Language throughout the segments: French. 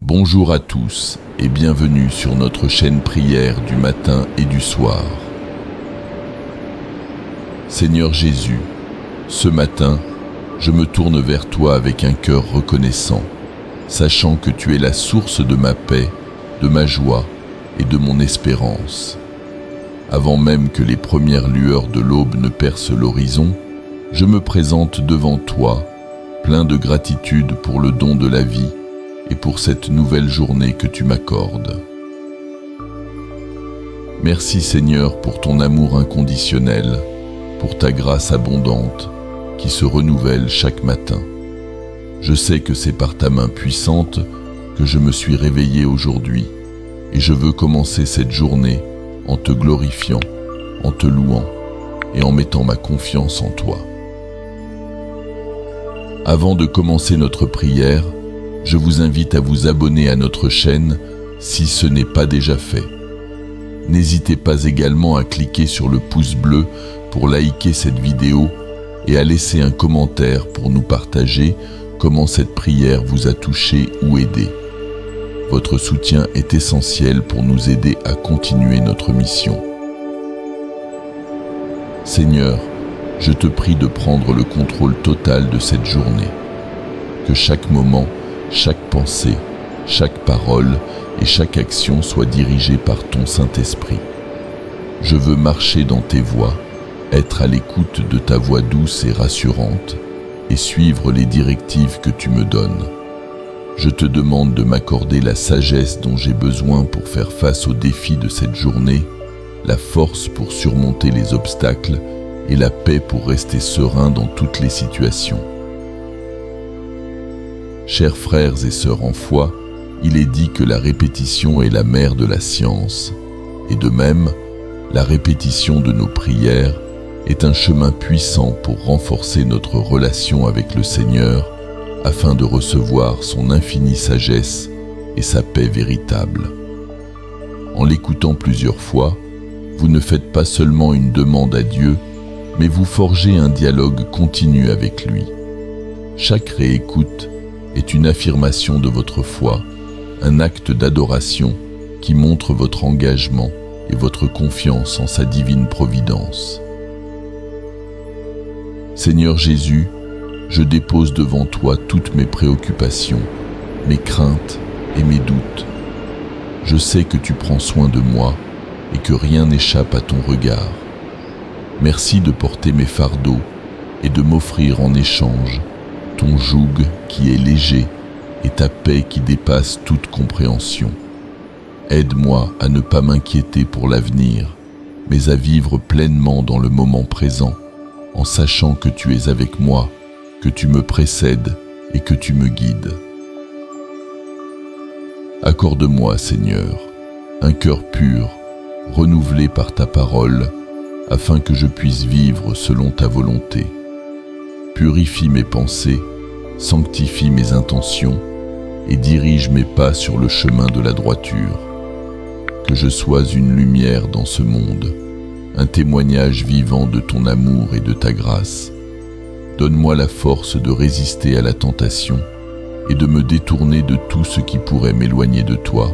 Bonjour à tous et bienvenue sur notre chaîne prière du matin et du soir. Seigneur Jésus, ce matin, je me tourne vers toi avec un cœur reconnaissant, sachant que tu es la source de ma paix, de ma joie et de mon espérance. Avant même que les premières lueurs de l'aube ne percent l'horizon, je me présente devant toi, plein de gratitude pour le don de la vie et pour cette nouvelle journée que tu m'accordes. Merci Seigneur pour ton amour inconditionnel, pour ta grâce abondante qui se renouvelle chaque matin. Je sais que c'est par ta main puissante que je me suis réveillé aujourd'hui et je veux commencer cette journée en te glorifiant, en te louant et en mettant ma confiance en toi. Avant de commencer notre prière, je vous invite à vous abonner à notre chaîne si ce n'est pas déjà fait. N'hésitez pas également à cliquer sur le pouce bleu pour liker cette vidéo et à laisser un commentaire pour nous partager comment cette prière vous a touché ou aidé. Votre soutien est essentiel pour nous aider à continuer notre mission. Seigneur, je te prie de prendre le contrôle total de cette journée. Que chaque moment, chaque pensée, chaque parole et chaque action soit dirigée par ton Saint-Esprit. Je veux marcher dans tes voies, être à l'écoute de ta voix douce et rassurante et suivre les directives que tu me donnes. Je te demande de m'accorder la sagesse dont j'ai besoin pour faire face aux défis de cette journée, la force pour surmonter les obstacles et la paix pour rester serein dans toutes les situations. Chers frères et sœurs en foi, il est dit que la répétition est la mère de la science, et de même, la répétition de nos prières est un chemin puissant pour renforcer notre relation avec le Seigneur, afin de recevoir son infinie sagesse et sa paix véritable. En l'écoutant plusieurs fois, vous ne faites pas seulement une demande à Dieu, mais vous forgez un dialogue continu avec lui. Chaque réécoute est une affirmation de votre foi, un acte d'adoration qui montre votre engagement et votre confiance en sa divine providence. Seigneur Jésus, je dépose devant toi toutes mes préoccupations, mes craintes et mes doutes. Je sais que tu prends soin de moi et que rien n'échappe à ton regard. Merci de porter mes fardeaux et de m'offrir en échange ton joug qui est léger et ta paix qui dépasse toute compréhension. Aide-moi à ne pas m'inquiéter pour l'avenir, mais à vivre pleinement dans le moment présent, en sachant que tu es avec moi, que tu me précèdes et que tu me guides. Accorde-moi, Seigneur, un cœur pur, renouvelé par ta parole, afin que je puisse vivre selon ta volonté. Purifie mes pensées, sanctifie mes intentions et dirige mes pas sur le chemin de la droiture. Que je sois une lumière dans ce monde, un témoignage vivant de ton amour et de ta grâce. Donne-moi la force de résister à la tentation et de me détourner de tout ce qui pourrait m'éloigner de toi.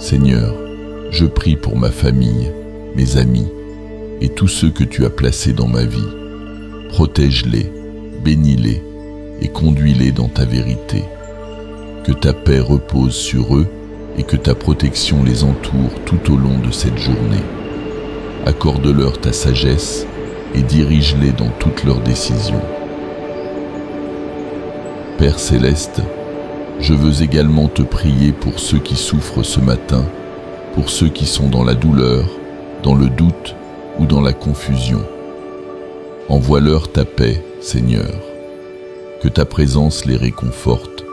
Seigneur, je prie pour ma famille, mes amis et tous ceux que tu as placés dans ma vie. Protège-les, bénis-les et conduis-les dans ta vérité. Que ta paix repose sur eux et que ta protection les entoure tout au long de cette journée. Accorde-leur ta sagesse et dirige-les dans toutes leurs décisions. Père céleste, je veux également te prier pour ceux qui souffrent ce matin, pour ceux qui sont dans la douleur, dans le doute ou dans la confusion. Envoie-leur ta paix, Seigneur. Que ta présence les réconforte,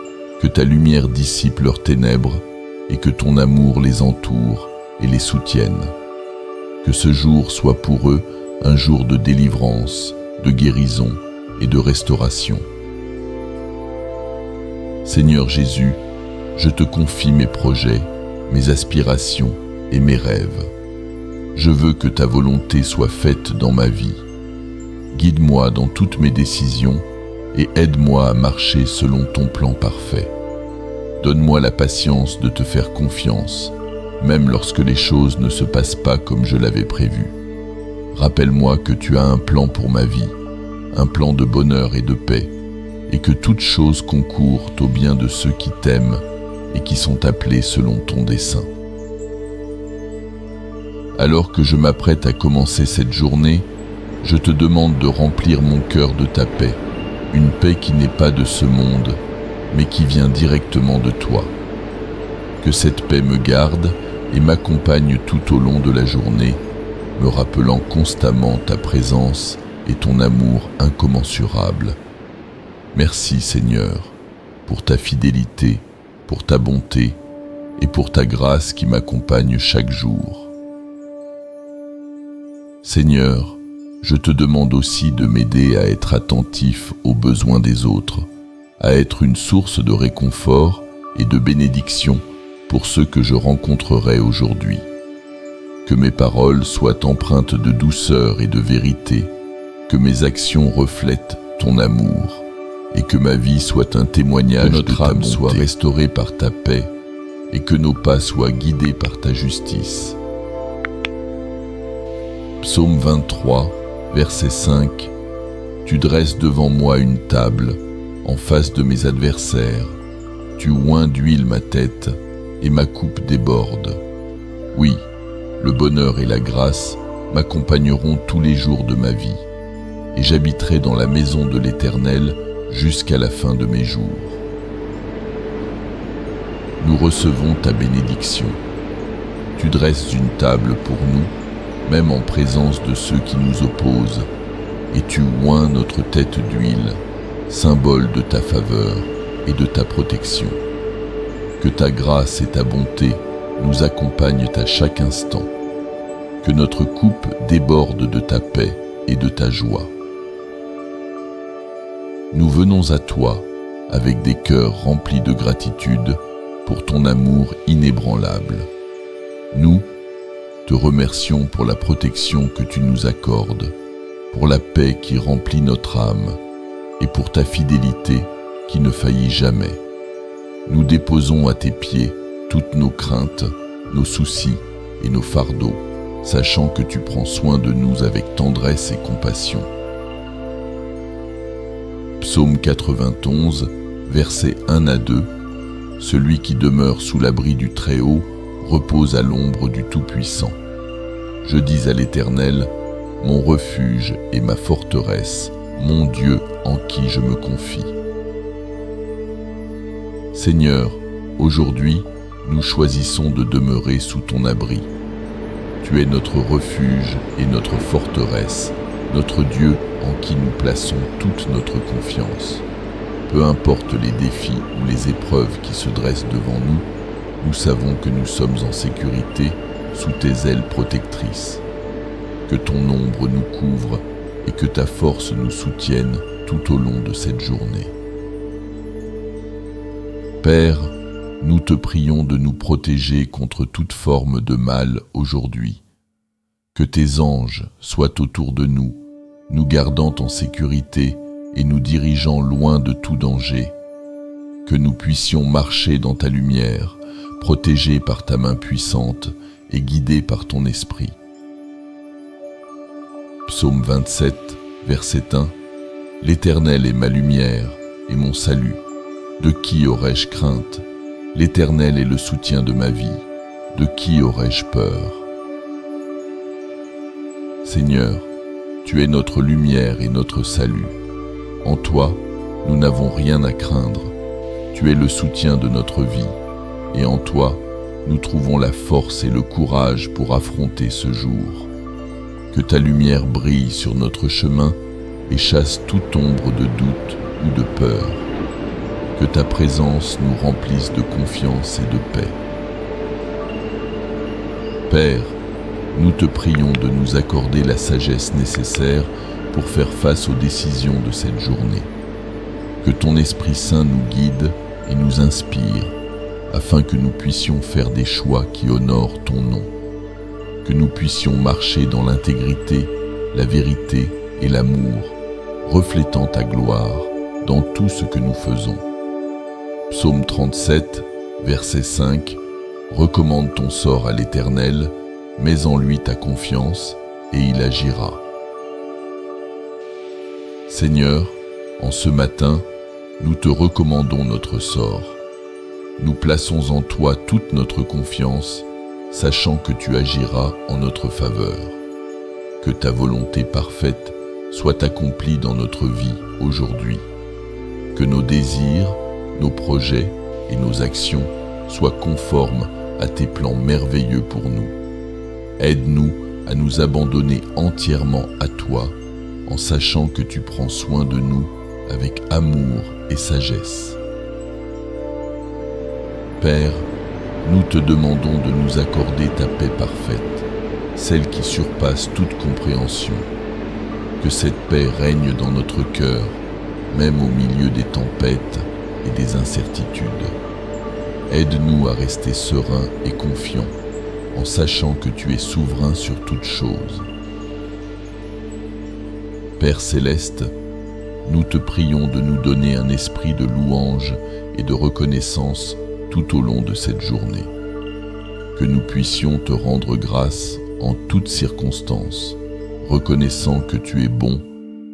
que ta lumière dissipe leurs ténèbres et que ton amour les entoure et les soutienne. Que ce jour soit pour eux un jour de délivrance, de guérison et de restauration. Seigneur Jésus, je te confie mes projets, mes aspirations et mes rêves. Je veux que ta volonté soit faite dans ma vie. Guide-moi dans toutes mes décisions et aide-moi à marcher selon ton plan parfait. Donne-moi la patience de te faire confiance, même lorsque les choses ne se passent pas comme je l'avais prévu. Rappelle-moi que tu as un plan pour ma vie, un plan de bonheur et de paix, et que toutes choses concourent au bien de ceux qui t'aiment et qui sont appelés selon ton dessein. Alors que je m'apprête à commencer cette journée, je te demande de remplir mon cœur de ta paix, une paix qui n'est pas de ce monde, mais qui vient directement de toi. Que cette paix me garde et m'accompagne tout au long de la journée, me rappelant constamment ta présence et ton amour incommensurable. Merci Seigneur, pour ta fidélité, pour ta bonté et pour ta grâce qui m'accompagne chaque jour. Seigneur, je te demande aussi de m'aider à être attentif aux besoins des autres, à être une source de réconfort et de bénédiction pour ceux que je rencontrerai aujourd'hui. Que mes paroles soient empreintes de douceur et de vérité, que mes actions reflètent ton amour, et que ma vie soit un témoignage de ta bonté, soit restaurée par ta paix, et que nos pas soient guidés par ta justice. Psaume 23, verset 5. Tu dresses devant moi une table, en face de mes adversaires. Tu oins d'huile ma tête, et ma coupe déborde. Oui, le bonheur et la grâce m'accompagneront tous les jours de ma vie, et j'habiterai dans la maison de l'Éternel jusqu'à la fin de mes jours. Nous recevons ta bénédiction. Tu dresses une table pour nous, même en présence de ceux qui nous opposent, et tu oins notre tête d'huile, symbole de ta faveur et de ta protection. Que ta grâce et ta bonté nous accompagnent à chaque instant. Que notre coupe déborde de ta paix et de ta joie. Nous venons à toi avec des cœurs remplis de gratitude pour ton amour inébranlable. Nous te remercions pour la protection que tu nous accordes, pour la paix qui remplit notre âme et pour ta fidélité qui ne faillit jamais. Nous déposons à tes pieds toutes nos craintes, nos soucis et nos fardeaux, sachant que tu prends soin de nous avec tendresse et compassion. Psaume 91, versets 1 à 2. Celui qui demeure sous l'abri du Très-Haut repose à l'ombre du Tout-Puissant. Je dis à l'Éternel, mon refuge et ma forteresse, mon Dieu en qui je me confie. Seigneur, aujourd'hui, nous choisissons de demeurer sous ton abri. Tu es notre refuge et notre forteresse, notre Dieu en qui nous plaçons toute notre confiance. Peu importe les défis ou les épreuves qui se dressent devant nous, nous savons que nous sommes en sécurité sous tes ailes protectrices. Que ton ombre nous couvre et que ta force nous soutienne tout au long de cette journée. Père, nous te prions de nous protéger contre toute forme de mal aujourd'hui. Que tes anges soient autour de nous, nous gardant en sécurité et nous dirigeant loin de tout danger. Que nous puissions marcher dans ta lumière, protégés par ta main puissante et guidés par ton esprit. Psaume 27, verset 1. L'Éternel est ma lumière et mon salut. De qui aurais-je crainte? L'Éternel est le soutien de ma vie. De qui aurais-je peur? Seigneur, tu es notre lumière et notre salut. En toi, nous n'avons rien à craindre. Tu es le soutien de notre vie. Et en toi, nous trouvons la force et le courage pour affronter ce jour. Que ta lumière brille sur notre chemin et chasse toute ombre de doute ou de peur. Que ta présence nous remplisse de confiance et de paix. Père, nous te prions de nous accorder la sagesse nécessaire pour faire face aux décisions de cette journée. Que ton Esprit Saint nous guide et nous inspire, afin que nous puissions faire des choix qui honorent ton nom. Que nous puissions marcher dans l'intégrité, la vérité et l'amour, reflétant ta gloire dans tout ce que nous faisons. Psaume 37, Verset 5. Recommande ton sort à l'Éternel, mets en lui ta confiance, et il agira. Seigneur, en ce matin, nous te recommandons notre sort. Nous plaçons en toi toute notre confiance, sachant que tu agiras en notre faveur. Que ta volonté parfaite soit accomplie dans notre vie aujourd'hui. Que nos désirs, nos projets et nos actions soient conformes à tes plans merveilleux pour nous. Aide-nous à nous abandonner entièrement à toi, en sachant que tu prends soin de nous avec amour et sagesse. Père, nous te demandons de nous accorder ta paix parfaite, celle qui surpasse toute compréhension. Que cette paix règne dans notre cœur, même au milieu des tempêtes et des incertitudes. Aide-nous à rester sereins et confiants, en sachant que tu es souverain sur toutes choses. Père céleste, nous te prions de nous donner un esprit de louange et de reconnaissance tout au long de cette journée. Que nous puissions te rendre grâce en toutes circonstances, reconnaissant que tu es bon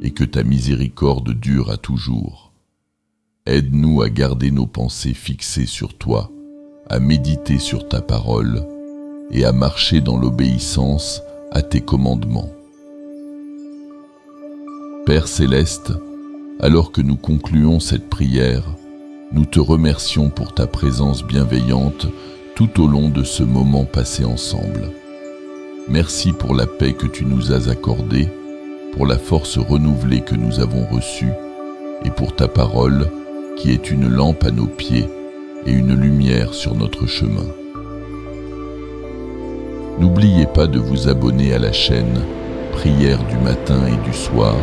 et que ta miséricorde dure à toujours. Aide-nous à garder nos pensées fixées sur toi, à méditer sur ta parole et à marcher dans l'obéissance à tes commandements. Père céleste, alors que nous concluons cette prière, nous te remercions pour ta présence bienveillante tout au long de ce moment passé ensemble. Merci pour la paix que tu nous as accordée, pour la force renouvelée que nous avons reçue et pour ta parole qui est une lampe à nos pieds et une lumière sur notre chemin. N'oubliez pas de vous abonner à la chaîne Prières du matin et du soir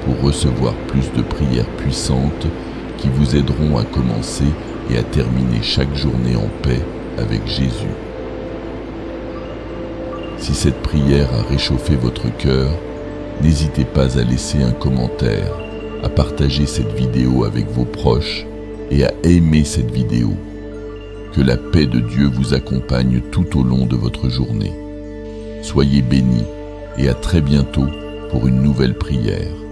pour recevoir plus de prières puissantes qui vous aideront à commencer et à terminer chaque journée en paix avec Jésus. Si cette prière a réchauffé votre cœur, n'hésitez pas à laisser un commentaire, à partager cette vidéo avec vos proches et à aimer cette vidéo. Que la paix de Dieu vous accompagne tout au long de votre journée. Soyez bénis et à très bientôt pour une nouvelle prière.